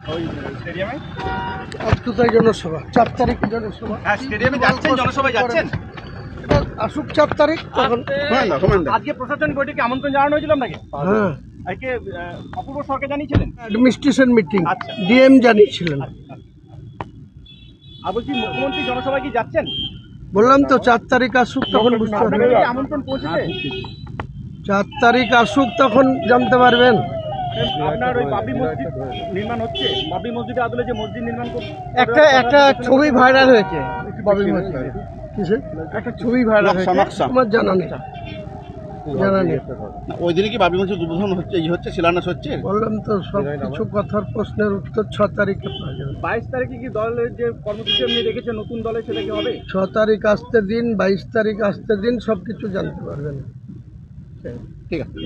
ওই স্টেডিয়ামে? কোথায় জনসভা? 4 তারিখ জনসভা। হ্যাঁ, স্টেডিয়ামে যাচ্ছেন, জনসভায় যাচ্ছেন? আসুক 4 তারিখ তখন। আজকে প্রশাসন বৈঠকে আমন্ত্রণ জানানো হয়েছিল আপনাকে? হ্যাঁ, আজকে অপূর্ব সরকার জানিয়েছিলেন? অ্যাডমিনিস্ট্রেশন মিটিং, আচ্ছা। ডিএম জানিয়েছিলেন। আর বলছি, মুখ্যমন্ত্রী জনসভায় কি যাচ্ছেন? বললাম তো 4 তারিখ আসুক তখন বুঝতে আপনাকে পারবেন। কি আমন্ত্রণ পৌঁছেছে? 4 তারিখ আসুক তখন জানতে পারবেন। আপনার ওই বাবরি মসজিদ নির্মাণ হচ্ছে, বাবরি মসজিদের আদলে যে মসজিদ নির্মাণ করছে, একটা ছবি ভাইরাল হয়েছে বাবরি মসজিদে। কিসের একটা ছবি ভাইরাল হয়েছে? আমার জানা নেই, জানা নেই। ওই দিনে কি বাবরি মসজিদ উদ্বোধন হচ্ছে, শিলান্যাস হচ্ছে? বললাম তো সব কিছু কথার প্রশ্নের উত্তর 6 তারিখে পাওয়া যাবে। 22 তারিখে কি দলের যে কর্মসূচি আপনি রেখেছেন নতুন দলে, সেটা কি হবে? 6 তারিখ আসতে দিন, 22 তারিখ আসতে দিন, সব কিছু জানতে পারবেন। ঠিক আছে।